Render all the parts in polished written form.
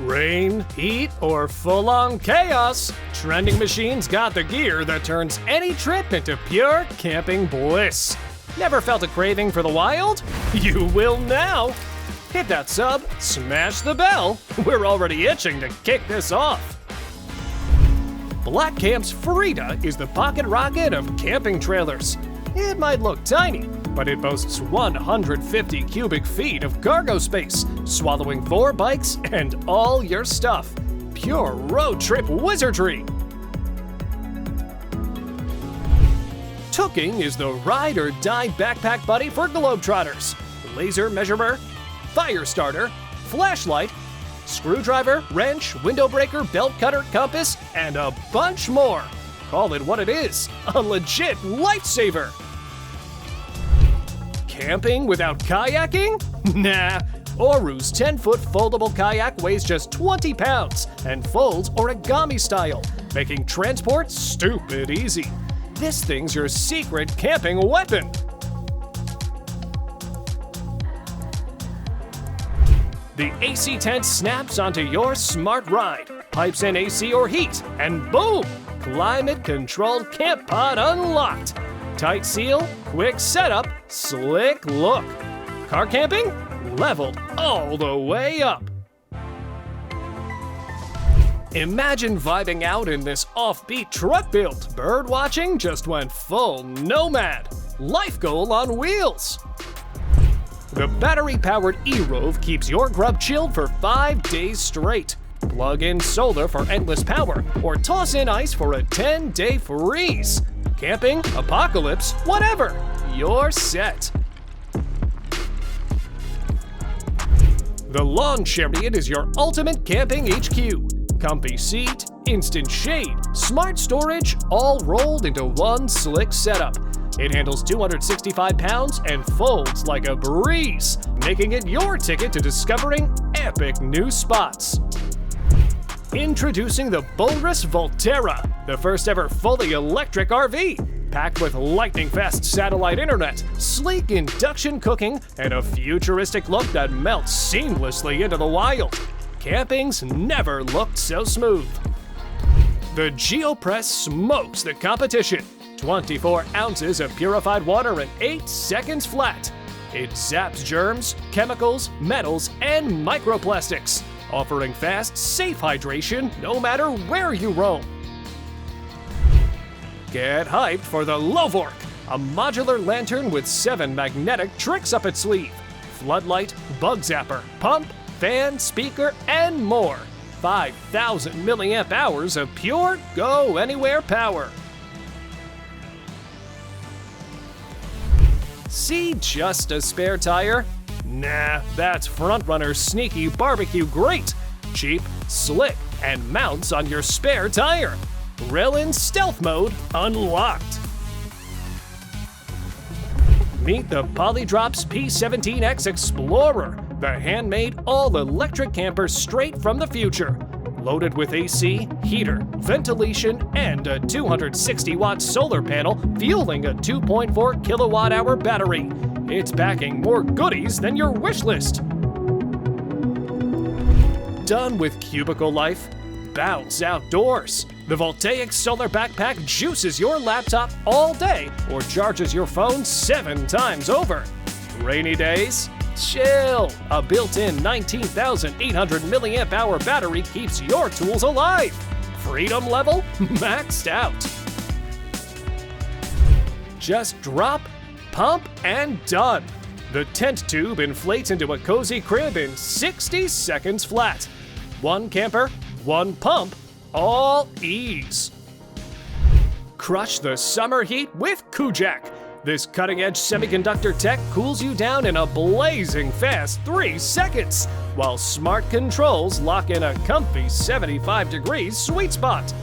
Rain, heat, or full-on chaos, Trending Machines got the gear that turns any trip into pure camping bliss. Never felt a craving for the wild? You will now! Hit that sub, smash the bell. We're already itching to kick this off. Black Camp's Frida is the pocket rocket of camping trailers. It might look tiny, but it boasts 150 cubic feet of cargo space, swallowing 4 bikes and all your stuff. Pure road trip wizardry! Tooking is the ride or die backpack buddy for Globetrotters. Laser measurer, fire starter, flashlight, screwdriver, wrench, window breaker, belt cutter, compass, and a bunch more. Call it what it is, a legit lifesaver. Camping without kayaking? Nah. Oru's 10-foot foldable kayak weighs just 20 pounds and folds origami style, making transport stupid easy. This thing's your secret camping weapon. The AC tent snaps onto your smart ride, pipes in AC or heat, and boom! Climate-controlled camp pod unlocked. Tight seal, quick setup, slick look. Car camping? Leveled all the way up. Imagine vibing out in this offbeat truck build. Bird watching just went full nomad. Life goal on wheels. The battery-powered e-Rove keeps your grub chilled for 5 days straight. Plug in solar for endless power, or toss in ice for a 10-day freeze. Camping, apocalypse, whatever, you're set. The Lawn Chariot is your ultimate camping HQ. Comfy seat, instant shade, smart storage, all rolled into one slick setup. It handles 265 pounds and folds like a breeze, making it your ticket to discovering epic new spots. Introducing the Bulrus Volterra, the first ever fully electric RV, packed with lightning-fast satellite internet, sleek induction cooking, and a futuristic look that melts seamlessly into the wild. Camping's never looked so smooth. The GeoPress smokes the competition. 24 ounces of purified water in 8 seconds flat. It zaps germs, chemicals, metals, and microplastics, offering fast, safe hydration no matter where you roam. Get hyped for the Lovork, a modular lantern with 7 magnetic tricks up its sleeve. Floodlight, bug zapper, pump, fan, speaker, and more. 5,000 milliamp hours of pure go-anywhere power. See just a spare tire? Nah, that's Frontrunner's sneaky barbecue grate. Cheap, slick, and mounts on your spare tire. Rellin stealth mode unlocked. Meet the Polydrops P17X Explorer, the handmade all-electric camper straight from the future. Loaded with AC, heater, ventilation, and a 260-watt solar panel fueling a 2.4 kilowatt-hour battery. It's packing more goodies than your wish list. Done with cubicle life? Bounce outdoors. The Voltaic Solar Backpack juices your laptop all day or charges your phone 7 times over. Rainy days? Chill! A built-in 19,800 milliamp hour battery keeps your tools alive. Freedom level maxed out. Just drop, pump, and done. The tent tube inflates into a cozy crib in 60 seconds flat. One camper, one pump, all ease. Crush the summer heat with Kujak. This cutting-edge semiconductor tech cools you down in a blazing fast 3 seconds, while smart controls lock in a comfy 75 degrees sweet spot.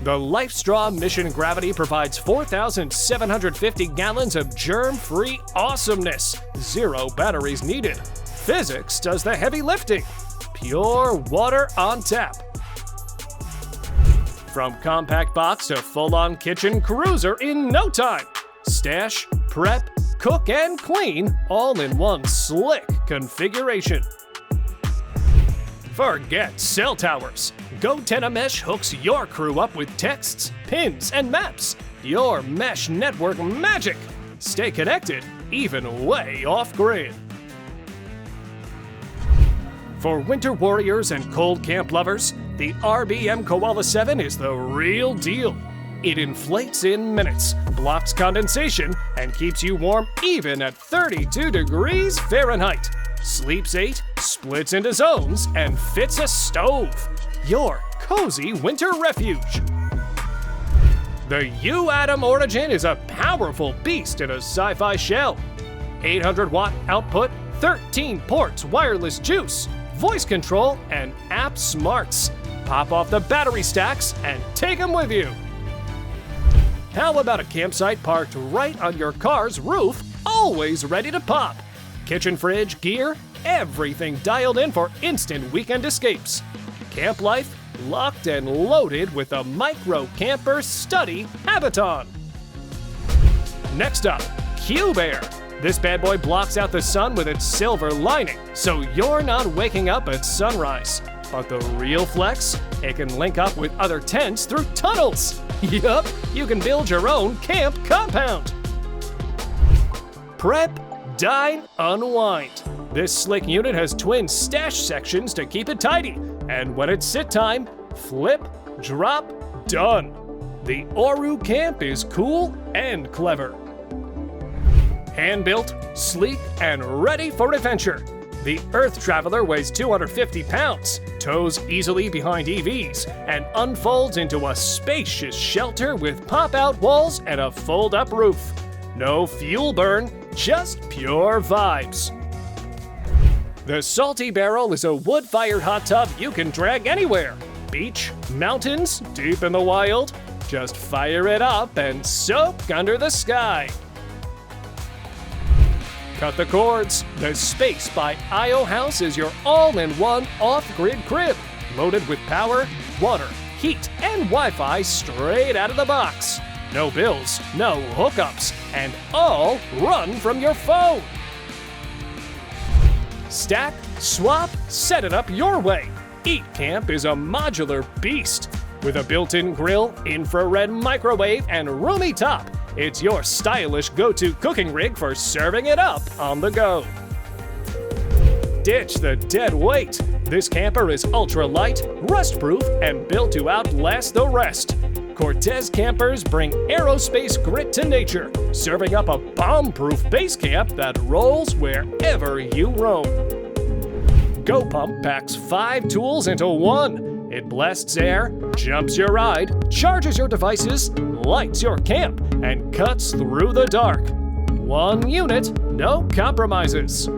The LifeStraw Mission Gravity provides 4,750 gallons of germ-free awesomeness. 0 batteries needed. Physics does the heavy lifting. Pure water on tap. From compact box to full-on kitchen cruiser in no time. Stash, prep, cook, and clean all in one slick configuration. Forget cell towers. GoTenna Mesh hooks your crew up with texts, pins, and maps. Your mesh network magic. Stay connected, even way off-grid. For winter warriors and cold camp lovers, the RBM Koala 7 is the real deal. It inflates in minutes, blocks condensation, and keeps you warm even at 32 degrees Fahrenheit. Sleeps 8, splits into zones, and fits a stove. Your cozy winter refuge. The U-Atom Origin is a powerful beast in a sci-fi shell. 800-watt output, 13 ports wireless juice, voice control, and app smarts. Pop off the battery stacks and take them with you. How about a campsite parked right on your car's roof, always ready to pop? Kitchen fridge, gear, everything dialed in for instant weekend escapes. Camp life locked and loaded with a Micro Camper Study Habiton. Next up, Cube Air. This bad boy blocks out the sun with its silver lining, so you're not waking up at sunrise. But the real flex, it can link up with other tents through tunnels. Yup, you can build your own camp compound. Prep, dine, unwind. This slick unit has twin stash sections to keep it tidy. And when it's sit time, flip, drop, done. The Oru camp is cool and clever. Hand-built, sleek, and ready for adventure. The Earth Traveler weighs 250 pounds, tows easily behind EVs, and unfolds into a spacious shelter with pop-out walls and a fold-up roof. No fuel burn, just pure vibes. The Salty Barrel is a wood-fired hot tub you can drag anywhere. Beach, mountains, deep in the wild. Just fire it up and soak under the sky. Cut the cords. The Space by IO House is your all-in-one off-grid crib, loaded with power, water, heat, and Wi-Fi straight out of the box. No bills, no hookups, and all run from your phone. Stack, swap, set it up your way. Eat Camp is a modular beast. With a built-in grill, infrared microwave, and roomy top, it's your stylish go-to cooking rig for serving it up on the go. Ditch the dead weight. This camper is ultra-light, rust-proof, and built to outlast the rest. Cortez campers bring aerospace grit to nature, serving up a bomb-proof base camp that rolls wherever you roam. GoPump packs 5 tools into one. It blasts air, jumps your ride, charges your devices, lights your camp, and cuts through the dark. One unit, no compromises.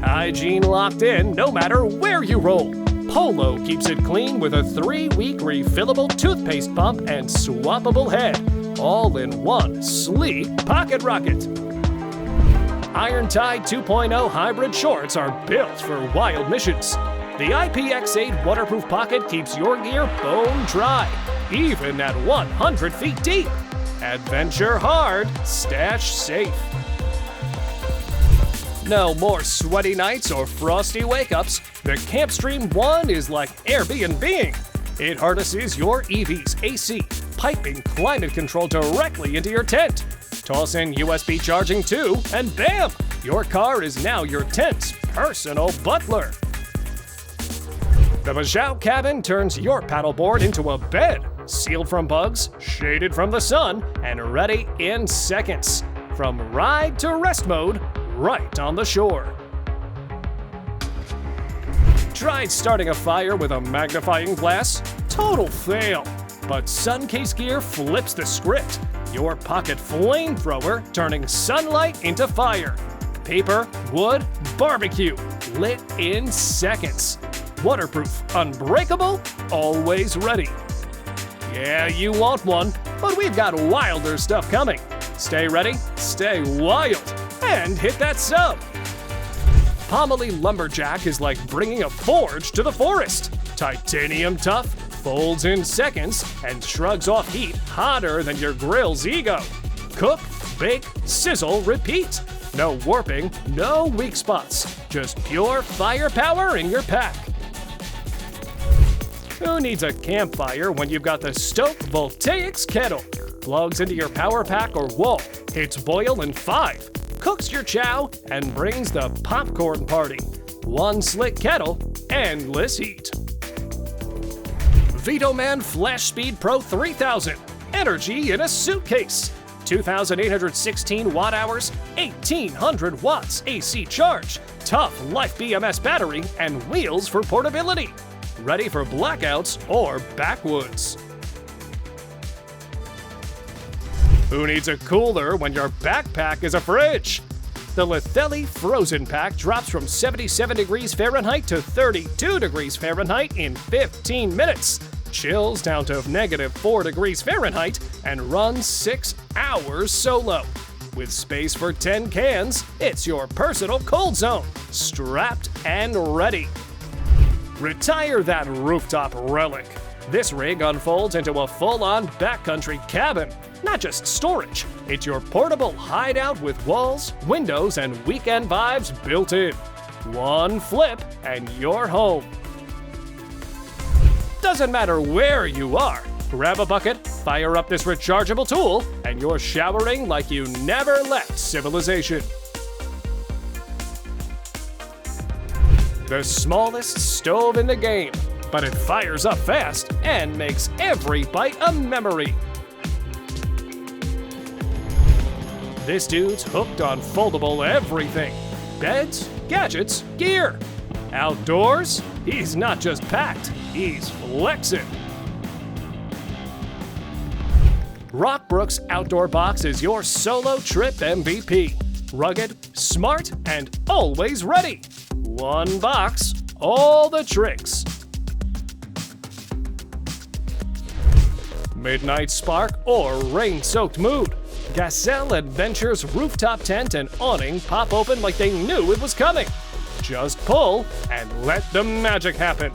Hygiene locked in no matter where you roll. Polo keeps it clean with a 3-week refillable toothpaste pump and swappable head, all in one sleek pocket rocket. Iron Tide 2.0 hybrid shorts are built for wild missions. The IPX8 waterproof pocket keeps your gear bone dry, even at 100 feet deep. Adventure hard, stash safe. No more sweaty nights or frosty wake-ups. The CampStream One is like Airbnb-ing. It harnesses your EV's AC, piping climate control directly into your tent. Toss in USB charging too, and bam! Your car is now your tent's personal butler. The Bajau cabin turns your paddleboard into a bed, sealed from bugs, shaded from the sun, and ready in seconds. From ride to rest mode, right on the shore. Tried starting a fire with a magnifying glass? Total fail. But Suncase Gear flips the script. Your pocket flamethrower turning sunlight into fire. Paper, wood, barbecue, lit in seconds. Waterproof, unbreakable, always ready. Yeah, you want one, but we've got wilder stuff coming. Stay ready, stay wild, and hit that sub. Pomaly Lumberjack is like bringing a forge to the forest. Titanium tough, folds in seconds, and shrugs off heat hotter than your grill's ego. Cook, Bake, sizzle, repeat. No warping, no weak spots. Just pure firepower in your pack. Who needs a campfire when you've got the Stoke Voltaics kettle? Plugs into your power pack or wall, hits boil in 5, cooks your chow, and brings the popcorn party. One slick kettle, endless heat. Vitoman Flash Speed Pro 3000. Energy in a suitcase. 2,816 watt hours, 1,800 watts AC charge, tough Life BMS battery, and wheels for portability. Ready for blackouts or backwoods. Who needs a cooler when your backpack is a fridge? The Lethelli Frozen Pack drops from 77 degrees Fahrenheit to 32 degrees Fahrenheit in 15 minutes, chills down to -4 degrees Fahrenheit, and runs 6 hours solo. With space for 10 cans, it's your personal cold zone, strapped and ready. Retire that rooftop relic. This rig unfolds into a full-on backcountry cabin. Not just storage, it's your portable hideout with walls, windows, and weekend vibes built in. One flip and you're home. Doesn't matter where you are. Grab a bucket, fire up this rechargeable tool, and you're showering like you never left civilization. The smallest stove in the game, but it fires up fast and makes every bite a memory. This dude's hooked on foldable everything. Beds, gadgets, gear. Outdoors, he's not just packed, he's flexing. Rockbrook's Outdoor Box is your solo trip MVP. Rugged, smart, and always ready. One box, all the tricks. Midnight spark or rain-soaked mood. Gazelle Adventures rooftop tent and awning pop open like they knew it was coming. Just pull and let the magic happen.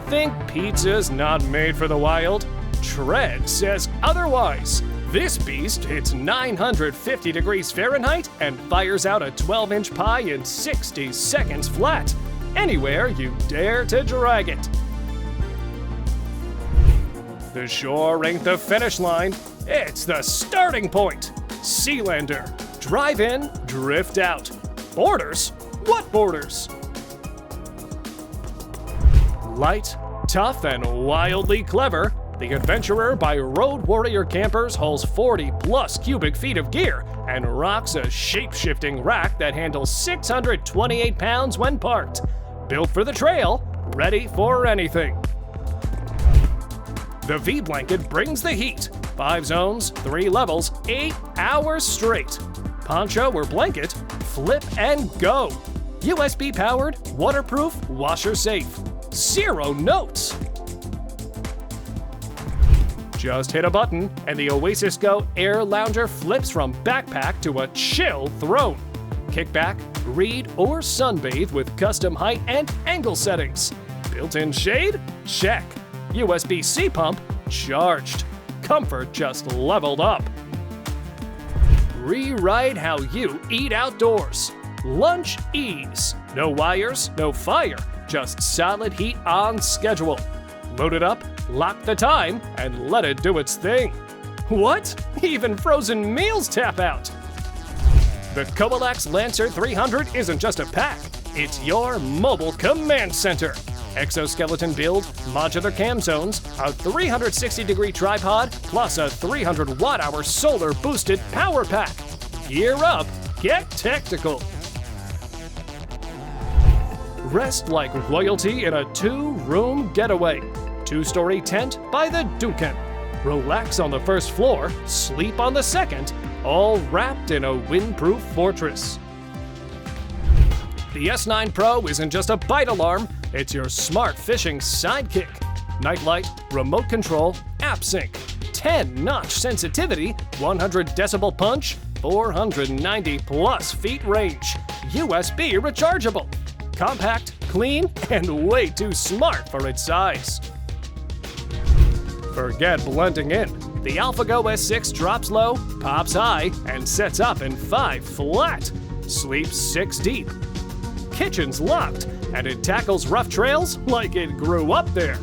Think pizza's not made for the wild? Tread says otherwise. This beast hits 950 degrees Fahrenheit and fires out a 12-inch pie in 60 seconds flat, anywhere you dare to drag it. The shore ain't the finish line, it's the starting point. Sealander, drive in, drift out. Borders? What borders? Light, tough, and wildly clever, the Adventurer by Road Warrior Campers hauls 40+ cubic feet of gear and rocks a shape-shifting rack that handles 628 pounds when parked. Built for the trail, ready for anything. The V-Blanket brings the heat. 5 zones, 3 levels, 8 hours straight. Poncho or blanket, flip and go. USB powered, waterproof, washer safe. 0 notes. Just hit a button and the Oasis Go Air Lounger flips from backpack to a chill throne. Kick back, read, or sunbathe with custom height and angle settings. Built-in shade? Check. USB-C pump? Charged. Comfort just leveled up. Rewrite how you eat outdoors. Lunch ease. No wires, no fire, just solid heat on schedule. Load it up, lock the time, and let it do its thing. What? Even frozen meals tap out! The Coalax Lancer 300 isn't just a pack, it's your mobile command center. Exoskeleton build, modular cam zones, a 360-degree tripod, plus a 300 watt-hour solar-boosted power pack. Gear up, get tactical. Rest like royalty in a 2-room getaway. 2-story tent by the Duken. Relax on the first floor, sleep on the second, all wrapped in a windproof fortress. The S9 Pro isn't just a bite alarm, it's your smart fishing sidekick. Nightlight, remote control, app sync, 10-notch sensitivity, 100 decibel punch, 490+ feet range, USB rechargeable. Compact, clean, and way too smart for its size. Forget blending in. The AlphaGo S6 drops low, pops high, and sets up in 5 flat. Sleeps 6 deep. Kitchen's locked, and it tackles rough trails like it grew up there.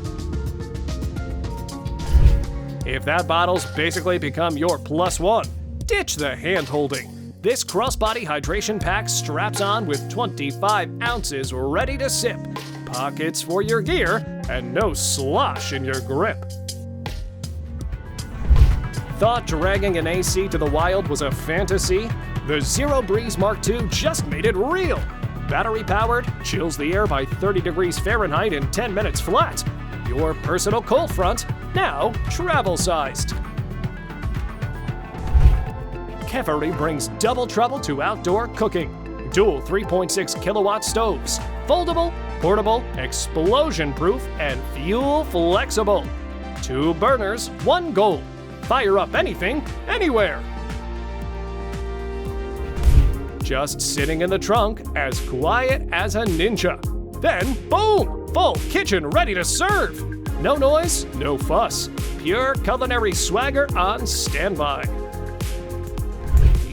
If that bottle's basically become your +1, ditch the hand-holding. This crossbody hydration pack straps on with 25 ounces ready to sip, pockets for your gear, and no slosh in your grip. Thought dragging an AC to the wild was a fantasy? The Zero Breeze Mark II just made it real. Battery-powered, chills the air by 30 degrees Fahrenheit in 10 minutes flat. Your personal cold front, now travel-sized. Kevery brings double trouble to outdoor cooking. Dual 3.6 kilowatt stoves. Foldable, portable, explosion-proof, and fuel-flexible. 2 burners, 1 goal. Fire up anything, anywhere. Just sitting in the trunk, as quiet as a ninja. Then, boom! Full kitchen ready to serve. No noise, no fuss. Pure culinary swagger on standby.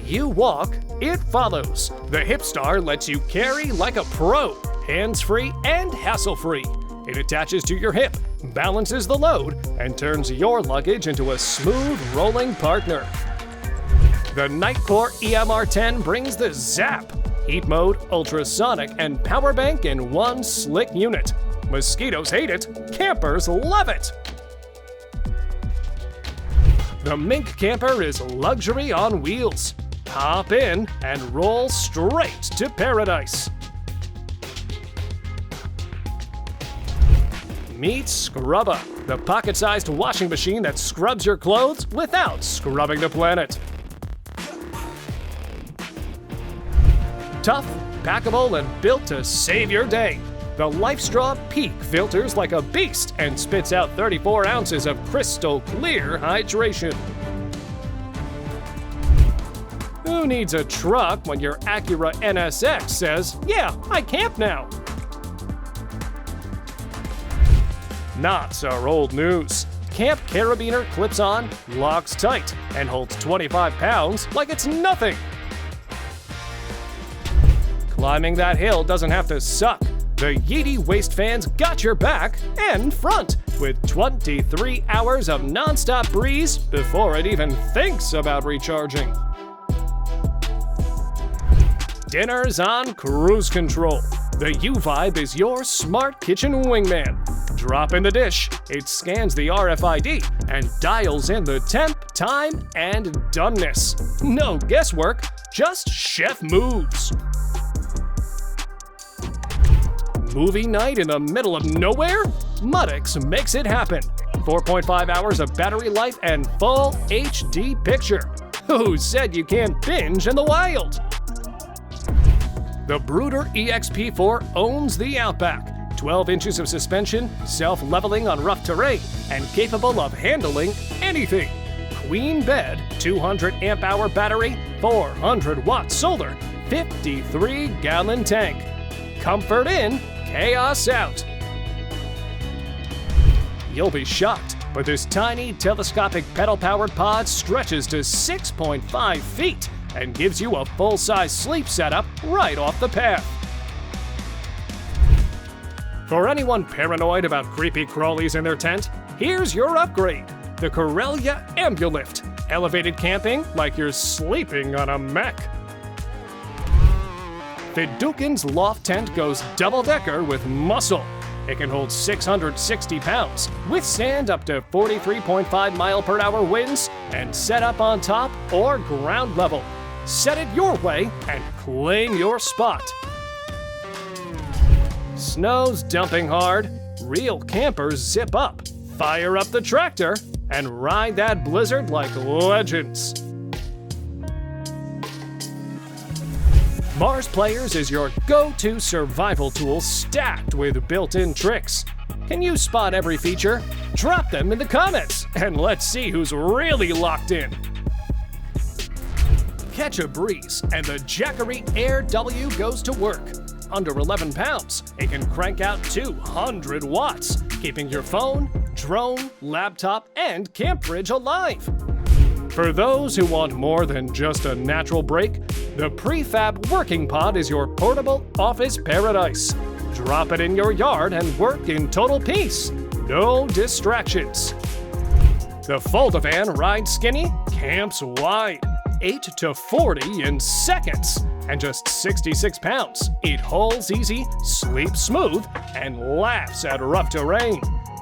You walk, it follows. The Hipstar lets you carry like a pro, hands-free and hassle-free. It attaches to your hip, balances the load, and turns your luggage into a smooth rolling partner. The Nightcore EMR10 brings the zap. Heat mode, ultrasonic, and power bank in one slick unit. Mosquitoes hate it, campers love it. The Mink Camper is luxury on wheels. Hop in and roll straight to paradise. Meet Scrubba, the pocket-sized washing machine that scrubs your clothes without scrubbing the planet. Tough, packable, and built to save your day. The LifeStraw Peak filters like a beast and spits out 34 ounces of crystal clear hydration. Who needs a truck when your Acura NSX says, "Yeah, I camp now"? Knots are old news. Camp Carabiner clips on, locks tight, and holds 25 pounds like it's nothing. Climbing that hill doesn't have to suck. The Yeti waist fans got your back and front with 23 hours of non-stop breeze before it even thinks about recharging. Dinner's on cruise control. The U-Vibe is your smart kitchen wingman. Drop in the dish, it scans the RFID and dials in the temp, time, and doneness. No guesswork, just chef moves. Movie night in the middle of nowhere? Muddix makes it happen. 4.5 hours of battery life and full HD picture. Who said you can't binge in the wild? The Brooder EXP4 owns the Outback. 12 inches of suspension, self-leveling on rough terrain, and capable of handling anything. Queen bed, 200 amp hour battery, 400 watt solar, 53-gallon tank. Comfort in, chaos out. You'll be shocked, but this tiny telescopic pedal-powered pod stretches to 6.5 feet and gives you a full-size sleep setup right off the path. For anyone paranoid about creepy crawlies in their tent, here's your upgrade. The Corellia Ambulift. Elevated camping like you're sleeping on a mech. Fidukin's loft tent goes double-decker with muscle. It can hold 660 pounds, withstand up to 43.5 mile-per-hour winds, and set up on top or ground level. Set it your way and claim your spot. Snow's dumping hard. Real campers zip up, fire up the tractor, and ride that blizzard like legends. Mars Players is your go-to survival tool stacked with built-in tricks. Can you spot every feature? Drop them in the comments, and let's see who's really locked in. Catch a breeze, and the Jackery Air W goes to work. Under 11 pounds, it can crank out 200 watts, keeping your phone, drone, laptop, and camp fridge alive. For those who want more than just a natural break, the Prefab Working Pod is your portable office paradise. Drop it in your yard and work in total peace. No distractions. The Fold-A-Van rides skinny, camps wide. 8 to 40 in seconds. And just 66 pounds. It hauls easy, sleeps smooth, and laughs at rough terrain.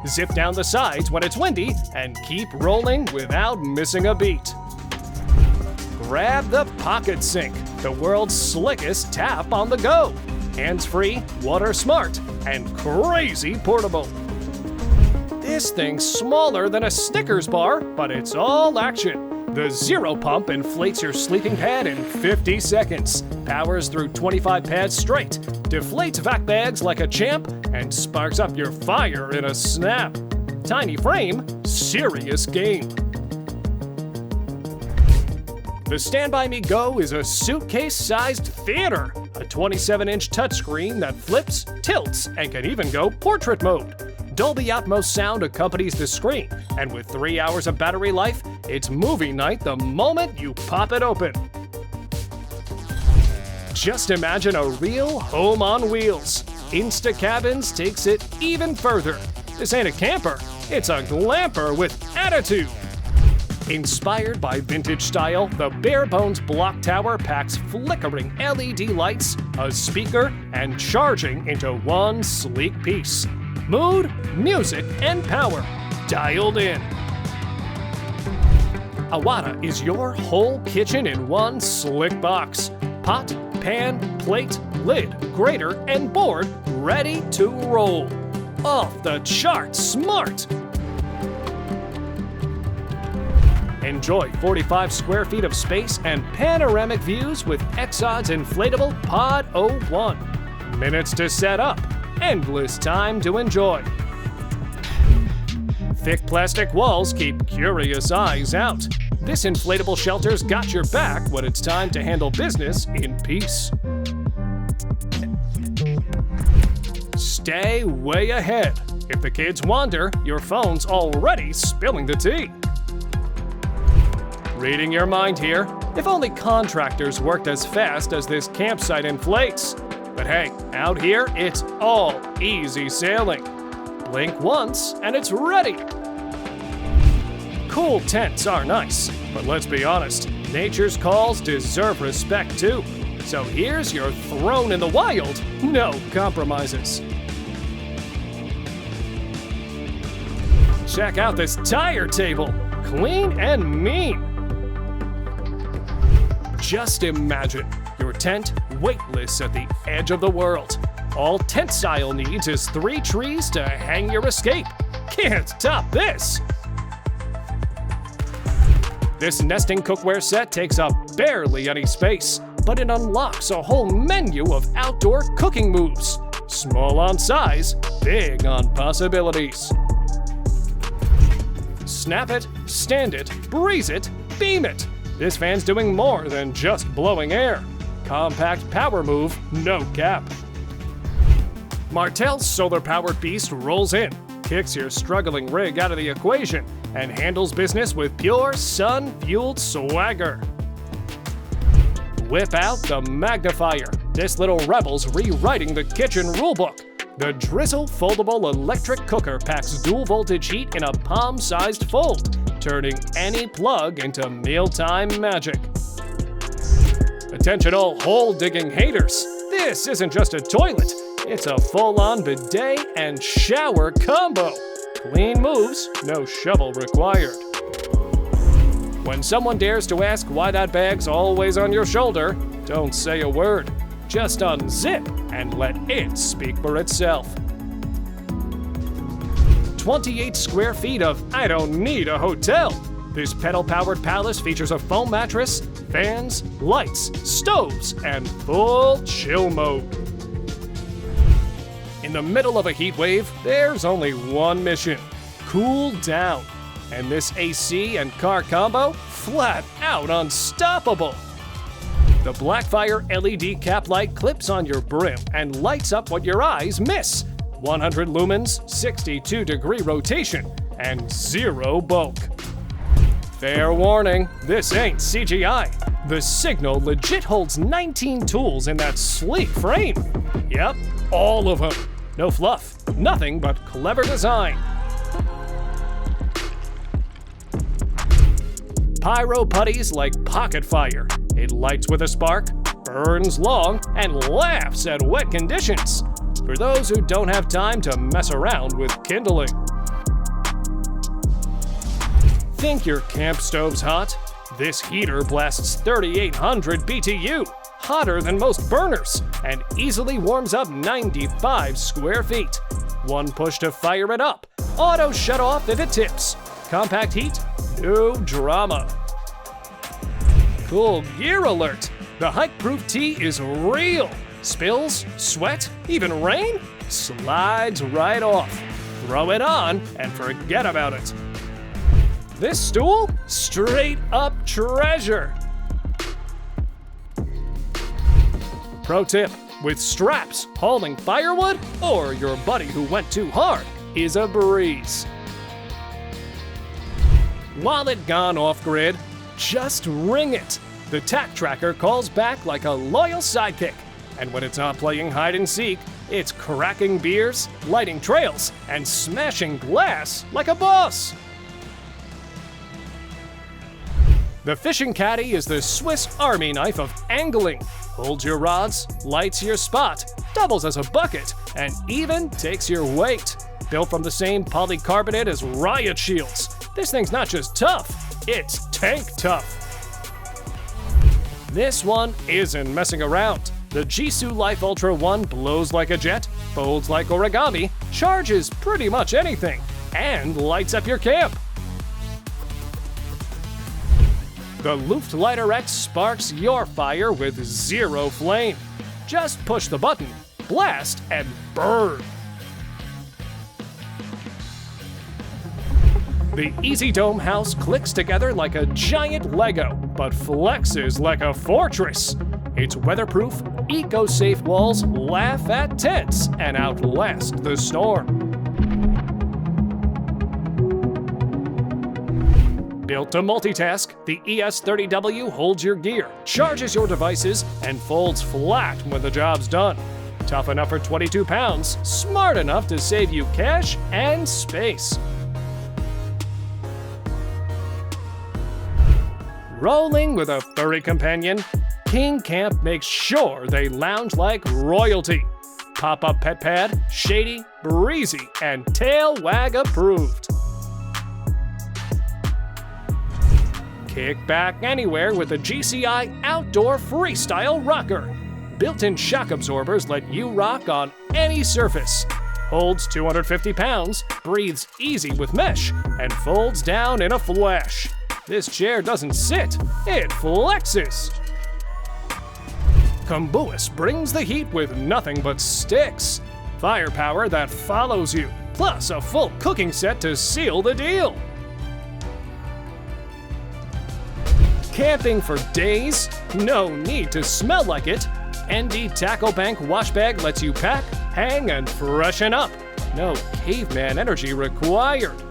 Zip down the sides when it's windy and keep rolling without missing a beat. Grab the Pocket Sink, the world's slickest tap on the go. Hands-free, water smart, and crazy portable. This thing's smaller than a Snickers bar, but it's all action. The Zero Pump inflates your sleeping pad in 50 seconds, powers through 25 pads straight, deflates vac bags like a champ, and sparks up your fire in a snap. Tiny frame, serious game. The Stand By Me Go is a suitcase-sized theater, a 27-inch touchscreen that flips, tilts, and can even go portrait mode. Dolby Atmos sound accompanies the screen, and with 3 hours of battery life, it's movie night the moment you pop it open. Just imagine a real home on wheels. Instacabins takes it even further. This ain't a camper, it's a glamper with attitude. Inspired by vintage style, the bare bones block tower packs flickering LED lights, a speaker, and charging into one sleek piece. Mood, music, and power dialed in. Awada is your whole kitchen in one slick box. Pot, pan, plate, lid, grater, and board ready to roll. Off the charts smart! Enjoy 45 square feet of space and panoramic views with Exod's inflatable Pod 01. Minutes to set up. Endless time to enjoy. Thick plastic walls keep curious eyes out. This inflatable shelter's got your back when it's time to handle business in peace. Stay way ahead. If the kids wander, your phone's already spilling the tea. Reading your mind here. If only contractors worked as fast as this campsite inflates. But hey, out here, it's all easy sailing. Blink once, and it's ready. Cool tents are nice, but let's be honest, nature's calls deserve respect too. So here's your throne in the wild, no compromises. Check out this tire table, clean and mean. Just imagine your tent weightless at the edge of the world. All tent style needs is 3 trees to hang your escape. Can't top this! This nesting cookware set takes up barely any space, but it unlocks a whole menu of outdoor cooking moves. Small on size, big on possibilities. Snap it, stand it, breeze it, beam it. This fan's doing more than just blowing air. Compact power move, no cap. Martel's solar-powered beast rolls in, kicks your struggling rig out of the equation, and handles business with pure sun-fueled swagger. Whip out the magnifier. This little rebel's rewriting the kitchen rulebook. The Drizzle foldable electric cooker packs dual-voltage heat in a palm-sized fold, turning any plug into mealtime magic. Attention all hole-digging haters. This isn't just a toilet. It's a full-on bidet and shower combo. Clean moves, no shovel required. When someone dares to ask why that bag's always on your shoulder, don't say a word. Just unzip and let it speak for itself. 28 square feet of I don't need a hotel. This pedal-powered palace features a foam mattress, fans, lights, stoves, and full chill mode. In the middle of a heat wave, there's only one mission: cool down. And this AC and car combo, flat out unstoppable. The Blackfire LED cap light clips on your brim and lights up what your eyes miss. 100 lumens, 62-degree rotation, and 0 bulk. Fair warning, this ain't CGI. The Signal legit holds 19 tools in that sleek frame. Yep, all of them. No fluff, nothing but clever design. Pyro putty's like pocket fire. It lights with a spark, burns long, and laughs at wet conditions. For those who don't have time to mess around with kindling. Think your camp stove's hot? This heater blasts 3,800 BTU, hotter than most burners, and easily warms up 95 square feet. One push to fire it up. Auto shut off if it tips. Compact heat, no drama. Cool gear alert! The hike-proof tee is real. Spills, sweat, even rain? Slides right off. Throw it on and forget about it. This stool? Straight up treasure! Pro tip, with straps, hauling firewood or your buddy who went too hard is a breeze. Wallet gone off-grid? Just ring it. The tack tracker calls back like a loyal sidekick. And when it's not playing hide and seek, it's cracking beers, lighting trails, and smashing glass like a boss. The fishing caddy is the Swiss Army knife of angling. Holds your rods, lights your spot, doubles as a bucket, and even takes your weight. Built from the same polycarbonate as riot shields. This thing's not just tough, it's tank tough. This one isn't messing around. The Jisoo Life Ultra 1 blows like a jet, folds like origami, charges pretty much anything, and lights up your camp. The Luftleiter X sparks your fire with zero flame. Just push the button, blast, and burn. The Easy Dome house clicks together like a giant Lego, but flexes like a fortress. Its weatherproof, eco-safe walls laugh at tents and outlast the storm. Built to multitask, the ES30W holds your gear, charges your devices, and folds flat when the job's done. Tough enough for 22 pounds, smart enough to save you cash and space. Rolling with a furry companion, King Camp makes sure they lounge like royalty. Pop-up pet pad, shady, breezy, and tail wag approved. Kick back anywhere with the GCI Outdoor Freestyle Rocker. Built-in shock absorbers let you rock on any surface. Holds 250 pounds, breathes easy with mesh, and folds down in a flash. This chair doesn't sit, it flexes. Kombuis brings the heat with nothing but sticks. Firepower that follows you, plus a full cooking set to seal the deal. Camping for days? No need to smell like it. ND Tackle Bank wash bag lets you pack, hang, and freshen up. No caveman energy required.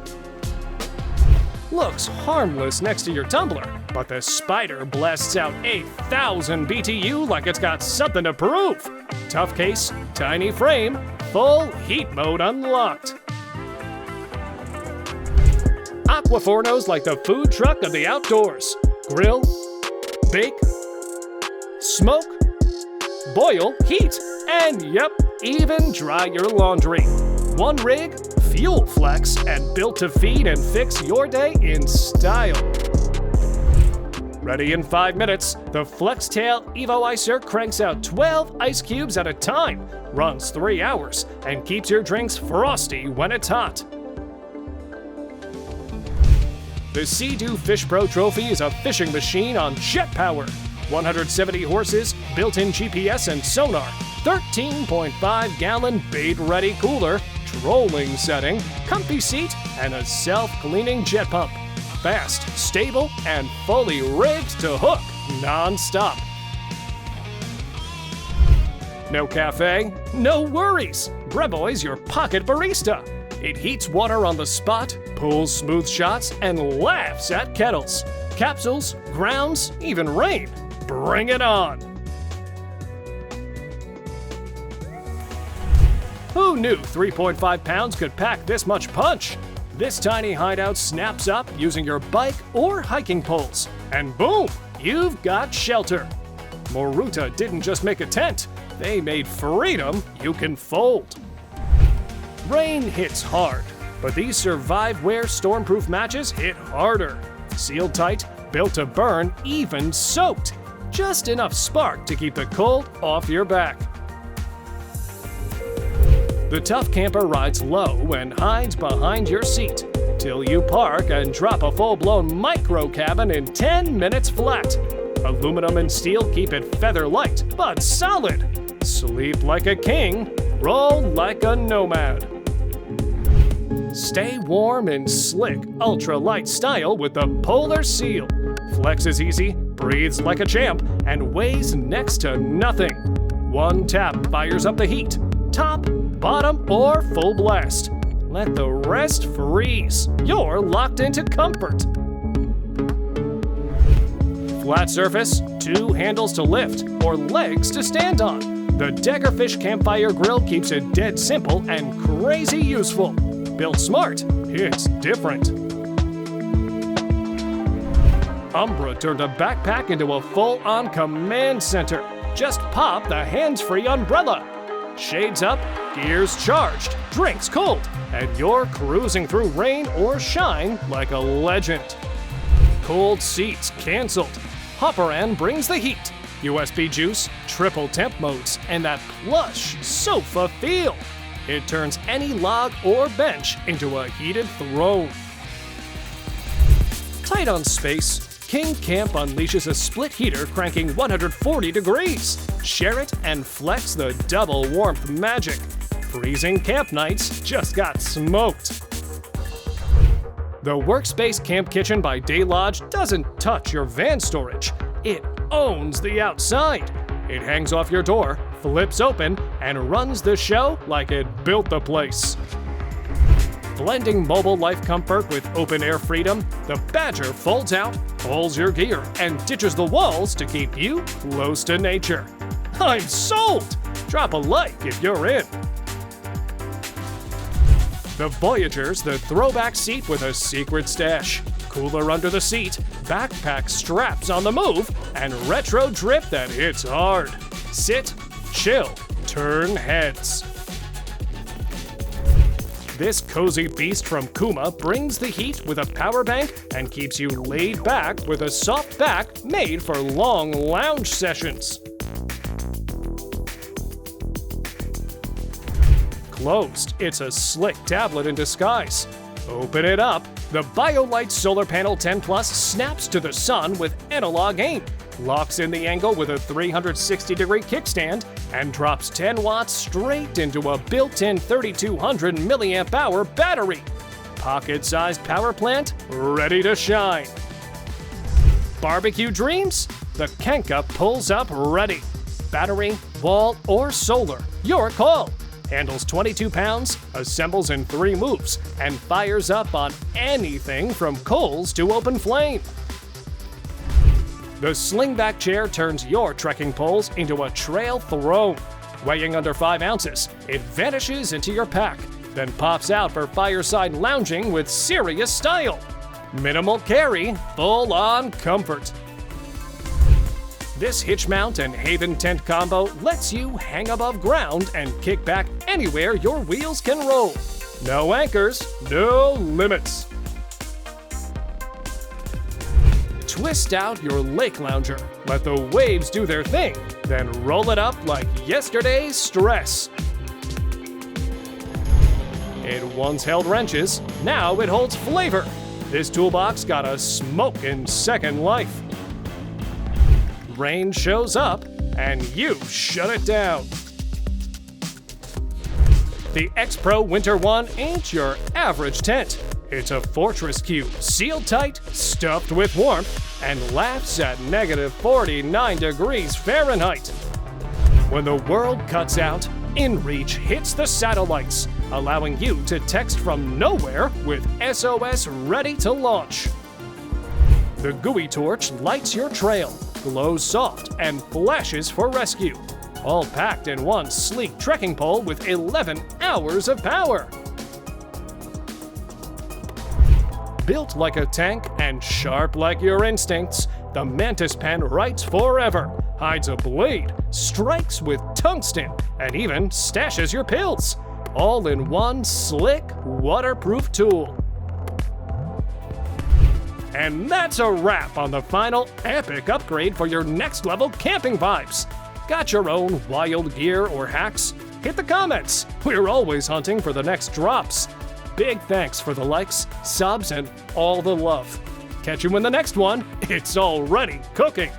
Looks harmless next to your tumbler, but the Spider blasts out 8,000 BTU like it's got something to prove. Tough case, tiny frame, full heat mode unlocked. Aquaforno's like the food truck of the outdoors. Grill, bake, smoke, boil, heat, and yep, even dry your laundry. One rig, fuel flex, and built to feed and fix your day in style. Ready in 5 minutes, the FlexTail Evo Icer cranks out 12 ice cubes at a time, runs 3 hours, and keeps your drinks frosty when it's hot. The Sea-Doo Fish Pro Trophy is a fishing machine on jet power. 170 horses, built-in GPS and sonar, 13.5-gallon bait-ready cooler, trolling setting, comfy seat, and a self-cleaning jet pump. Fast, stable, and fully rigged to hook non-stop. No cafe? No worries! Breboy's your pocket barista. It heats water on the spot, pulls smooth shots, and laughs at kettles, capsules, grounds, even rain. Bring it on! Who knew 3.5 pounds could pack this much punch? This tiny hideout snaps up using your bike or hiking poles, and boom, you've got shelter. Moruta didn't just make a tent, they made freedom you can fold. Rain hits hard, but these Surviveware stormproof matches hit harder. Sealed tight, built to burn, even soaked. Just enough spark to keep the cold off your back. The tough camper rides low and hides behind your seat till you park and drop a full-blown micro cabin in 10 minutes flat. Aluminum and steel keep it feather light, but solid. Sleep like a king, roll like a nomad. Stay warm in slick, ultra-light style with the Polar Seal. Flexes easy, breathes like a champ, and weighs next to nothing. One tap fires up the heat. Top, bottom, or full blast. Let the rest freeze. You're locked into comfort. Flat surface, 2 handles to lift, or legs to stand on. The Daggerfish Campfire Grill keeps it dead simple and crazy useful. Built smart, it's different. Umbra turned a backpack into a full-on command center. Just pop the hands-free umbrella. Shades up, gears charged, drinks cold, and you're cruising through rain or shine like a legend. Cold seats canceled. Hopperan brings the heat. USB juice, triple temp modes, and that plush sofa feel. It turns any log or bench into a heated throne. Tight on space, King Camp unleashes a split heater cranking 140 degrees. Share it and flex the double warmth magic. Freezing camp nights just got smoked. The Workspace Camp Kitchen by Day Lodge doesn't touch your van storage. It owns the outside. It hangs off your door, flips open, and runs the show like it built the place. Blending mobile life comfort with open-air freedom, the Badger folds out, pulls your gear, and ditches the walls to keep you close to nature. I'm sold! Drop a like if you're in. The Voyager's the throwback seat with a secret stash. Cooler under the seat, backpack straps on the move, and retro drip that hits hard. Sit, chill, turn heads. This cozy beast from Kuma brings the heat with a power bank and keeps you laid back with a soft back made for long lounge sessions. Closed, it's a slick tablet in disguise. Open it up, the BioLite Solar Panel 10 Plus snaps to the sun with analog aim, locks in the angle with a 360-degree kickstand, and drops 10 watts straight into a built-in 3200 milliamp hour battery. Pocket-sized power plant, ready to shine. Barbecue dreams? The Kenka pulls up ready. Battery, wall, or solar, your call. Handles 22 pounds, assembles in 3 moves, and fires up on anything from coals to open flame. The slingback chair turns your trekking poles into a trail throne. Weighing under 5 ounces, it vanishes into your pack, then pops out for fireside lounging with serious style. Minimal carry, full-on comfort. This hitch mount and Haven tent combo lets you hang above ground and kick back anywhere your wheels can roll. No anchors, no limits. Twist out your lake lounger, let the waves do their thing, then roll it up like yesterday's stress. It once held wrenches, now it holds flavor. This toolbox got a smokin' second life. Rain shows up, and you shut it down. The X-Pro Winter 1 ain't your average tent. It's a Fortress Cube, sealed tight, stuffed with warmth, and laughs at negative 49 degrees Fahrenheit. When the world cuts out, InReach hits the satellites. allowing you to text from nowhere with SOS ready to launch. The gooey torch lights your trail, glows soft, and flashes for rescue. All packed in one sleek trekking pole with 11 hours of power. Built like a tank and sharp like your instincts, the Mantis Pen writes forever, hides a blade, strikes with tungsten, and even stashes your pills. All in one slick, waterproof tool. And that's a wrap on the final epic upgrade for your next level camping vibes. Got your own wild gear or hacks? Hit the comments. We're always hunting for the next drops. Big thanks for the likes, subs, and all the love. Catch you in the next one. It's already cooking.